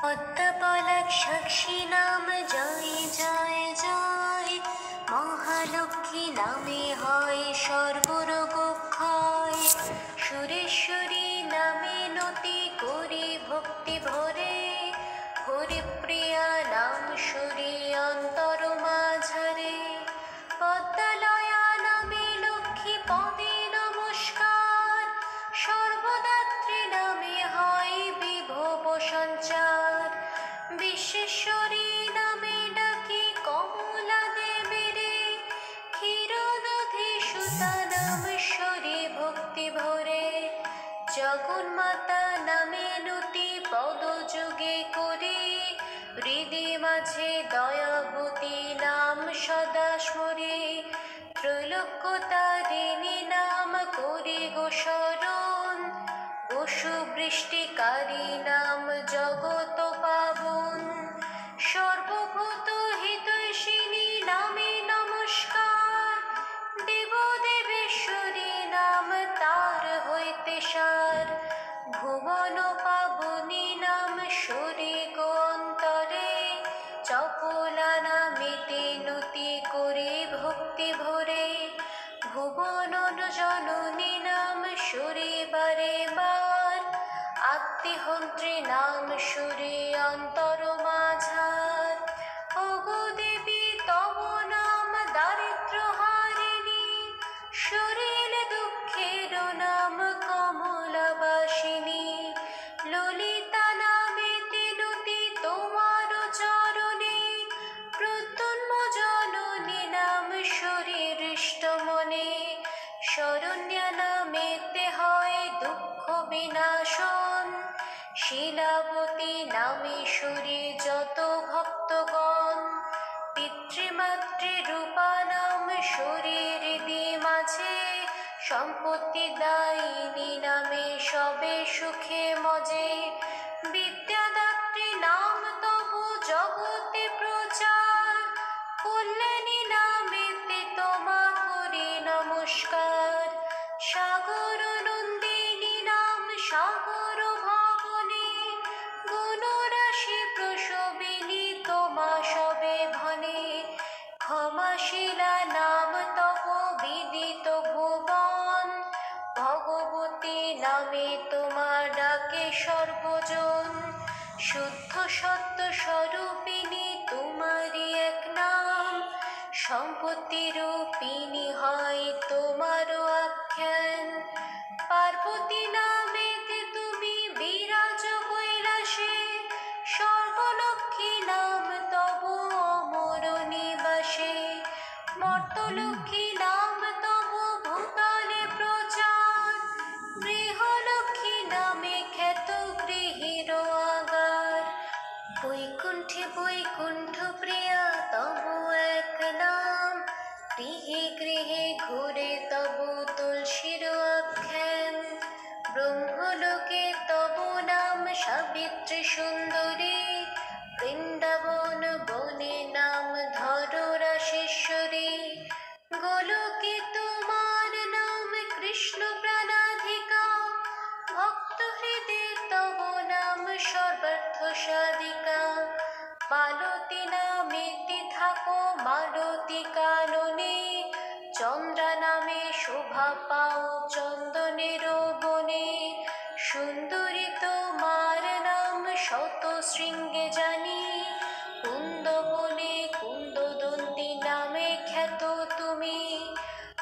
পদ্মপলাক সাক্ষী নাম জয় জয় জয়, মহালক্ষ্মী নামে হয় সর্বরোগ ক্ষয়। সুরেশ্বরী নামে নতি করি ভক্তি ভরে, হরিপ্রিয়া নাম সুরে অন্তর মাঝারে। পদ্মালয়া নামে লক্ষ্মী পদে নমস্কার, সর্বদাত্রী নামে হয় বিভব সঞ্চার। বিশ্বেশ্বরী নামে ডাকি কমলা দেবীরে, ক্ষীরদধি সুতা নাম ঈশ্বরী ভক্তি ভরে। জগন্মাতা নামে নতি পদ যোগে করি, হৃদি মাঝে দয়াবতী নাম সদা স্মরে। ত্রৈলোক্যতারিণী নাম করি গো শরণ, বসু বৃষ্টিকারী নাম জগত পাবন। সর্বভূত হিতৈষিণী নামে নমস্কার, দেবদেবেশ্বরী নাম তার হইতে সার। ভুবন পাবনী নাম সরি গো অন্তরে, চপলা নামেতে নতি করি ভক্তি ভরে। ভুবন জননী নাম সরি বারে বার, আত্মহন্ত্রী নাম সুরে অন্তর মাঝার। ওগো দেবী তব নাম দারিদ্র হারিণী, সরিল দুঃখের নাম কমলাবাসিনী। ললিতা নামে তেনতি তোমার চরণে, প্রত্যুন্ম জননী নাম শরীর হৃষ্ট মনে। শরণ্যা নামেতে হয় দুঃখ বিনাশন, শিলাবতী নামে সুরে যত ভক্তগণ। পিতৃমাতৃ রূপা নাম শরীর হৃদি মাঝে, সম্পত্তি দায়িনী নামে সবে সুখে মজে। বিদ্যাদাত্রী নাম তব জগতে প্রচার, কল্যাণী নামেতে তোমা করি নমস্কার। সাগর নন্দিনী নাম সাগর ভাবনে, গুণরাশি প্রসবিনী তোমা সবে ভনে। ক্ষমাশীলা নাম তব বিদিত ভুবন, ভগবতী নামে তোমার ডাকে সর্বজন। শুদ্ধ সত্য স্বরূপিণী তোমারই এক নাম, সম্পত্তি রূপিণী হয় তোমারও আখ্যান। পার্বতী নামেতে তুমি বিরাজ কৈলাসে, সর্বলক্ষ্মী নাম তব অমর নিবাসে। মর্তলক্ষ্মী নাম তব ভূতলে প্রচার, গৃহলক্ষ্মী নামে খ্যাত গৃহীর আগার। বৈকুণ্ঠে বৈকুণ্ঠ প্রিয়া তব এক নাম, গৃহে গৃহে ঘুরে তব তুলসীর আখ্যান। ব্রহ্মলোকে তব নাম সাবিত্রী সুন্দরী, বৃন্দাবন বনে নাম ধররাশেশ্বরী। গোলকে তোমার নাম কৃষ্ণ প্রাণাধিকা, ভক্ত হৃদে তব নাম সর্বার্থ সাধিকা। মালতী নামেতে থাকো মালতী কাননে, চন্দ্রা নামে শোভা পাও চন্দনের বনে। সুন্দরী তোমার নাম শত শৃঙ্গে জানি, কুন্দবনে কুন্দদন্তী নামে খ্যাত তুমি।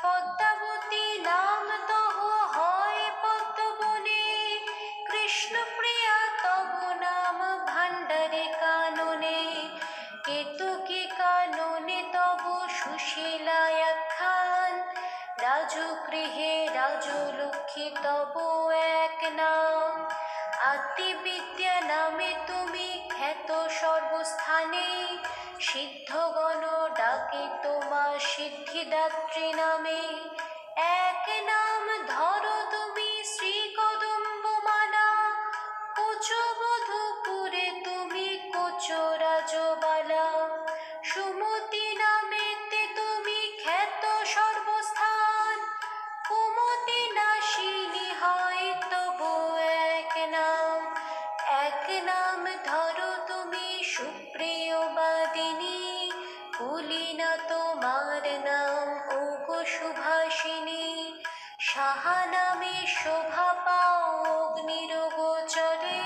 পদ্মাবতী নাম তহ হয় পদ্মবনে, কৃষ্ণপ্রিয়া তব নাম ভাণ্ডারে কাননে। কেতকী কাননে তব সুশীলা আখ্যান, রাজগৃহে রাজলক্ষ্মী তব এক নাম। আদিবিদ্যা নামে তুমি খ্যাত সর্বস্থানে, সিদ্ধগণ ডাকে তোমা সিদ্ধিদাত্রী নামে। এক নাম ধরো তুমি শ্রী কদম্বমালা, কোচবধূপুরে তুমি কোচ রাজবালা। সুমতি নামেতে তুমি ভুলি না তোমার নাম ওগো সুভাষিনী। সাহা নামে শোভা পাও অগ্নির গোচরে,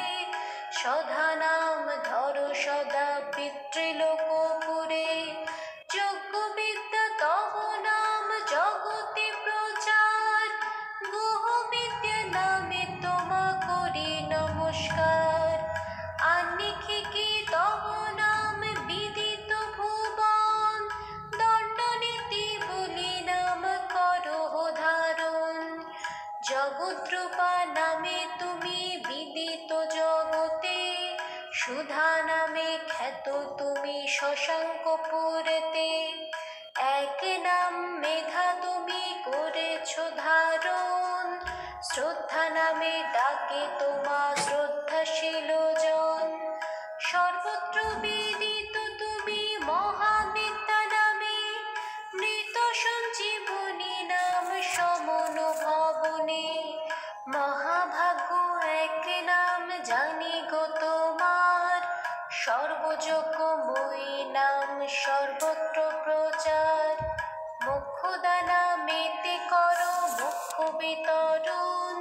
সধা নাম ধরো সদা পিতৃলোকপুরে। যজ্ঞ বিদ্যা তব নাম জগতে প্রচার, গুহ বিদ্যা নামে তোমা করি নমস্কার। আন্নিক্ষিকে তব নাম বিদিত ভুবন, দণ্ডনীতি বলি নাম করো ধারণ। জগদ্রূপা নামে তুমি বিদিত জগতে, সুধা নামে খ্যাত তুমি শশাঙ্কপুরেতে। এক নাম মেধা তুমি করেছ ধারণ, শ্রদ্ধা নামে ডাকে তোমা শ্রদ্ধাশীল জন। সর্বত্র বিদিত তুমি মহাবিদ্যা নামে, মৃত সঞ্জীবনী নাম সমন ভবনে। মহাভাগ্য এক নাম জানি গো তোমার, সর্বযোগ্যময়ী নাম সর্বত্র প্রচার। মোক্ষদা নামেতে করো মোক্ষ বিতরণ,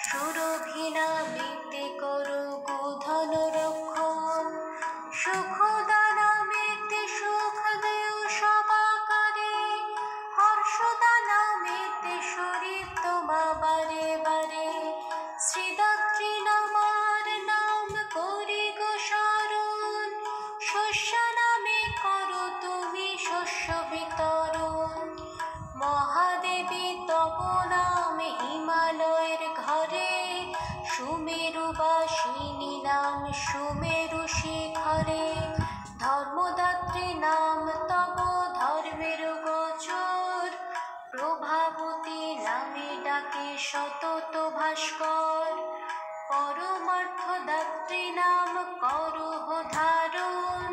সুরভি নামেতে করো গোধন রক্ষণ। সুখদা নামেতে সুখ দেও সবাকারে, হর্ষদা নামেতে শরীর তোমা বারে বারে। শ্রীদাত্রী নামার নাম করি গো স্মরণ, শস্য নামে করো তুমি শস্য বিতরণ। মহাদেবী তব নাম হিমালয়ের ঘরে, সুমেরুবাসিনী নাম সুমেরু শিখরে। ধর্মদাত্রী নাম তব ধর্মের গোচর, প্রভাবতী নামে ডাকে সতত ভাস্কর। পরমার্থদাত্রী নাম করহ ধারণ,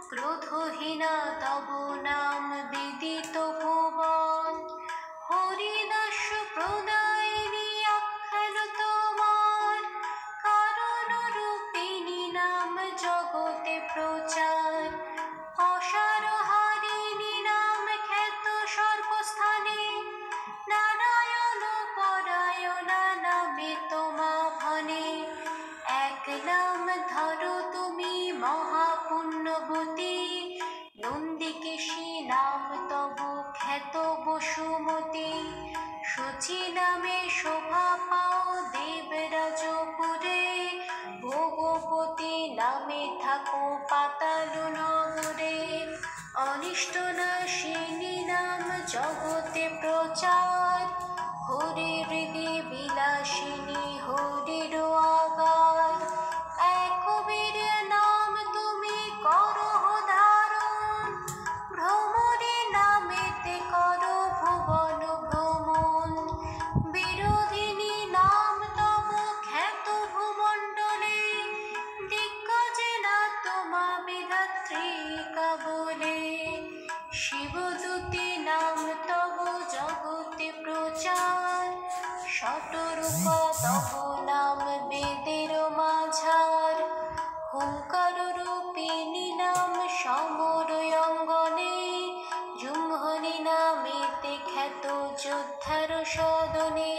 ক্রোধহীনা তব নাম বিদিত ভুবন। হরিদাস প্রদায়িনী আখ্যান তোমার, কারণ রূপিণী নাম জগতে প্রচার। অসারহারিণী নাম খ্যাত সর্বস্থানে, নারায়ণ পরায়ণা নামে তোমা ভনে। এক নাম ধরো তুমি মহাপুণ্যবতী, নন্দিকেশী নাম তব খ্যাত বসুমতী। শুচি নামে শোভা পাও দেবরাজপুরে, ভোগবতী নামে থাকো পাতাল নগরে। অনিষ্ট নাশিনী নাম জগতে প্রচার, হরি হৃদি বিলাসিনী হরির আগার। এক বীর নাম তুমি করহ ধারণ, ভ্রমরী নামেতে করো ভুবন ভ্রমণ। বিরোধিনী নাম তব খ্যাত ভূমণ্ডলে, দিগ্গজে না তোমা বিধাত্রিকা বলে। শিবদূতী নাম তব জগতে প্রচার, শতরূপা তব নাম বেদের মাঝার। হুঙ্কার রূপিণী নাম সমরয়ঙ্গনে, জুম্মনি নামেতে খ্যাত যোদ্ধার সদনে।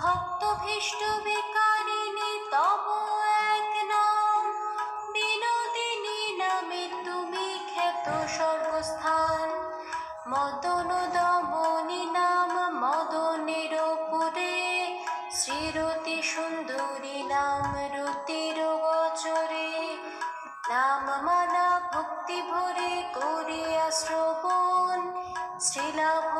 ভক্তভীষ্ট বিকারিণী তব এক নাম, বিনোদিনী নামে তুমি খ্যাত সর্বস্থান। মদন দমনী নাম মদনের পুরে, শ্রীরতি সুন্দরী নাম রতির গোচরে। নাম মালা ভক্তি ভরে করিয়া শ্রবণ, শ্রীলাভ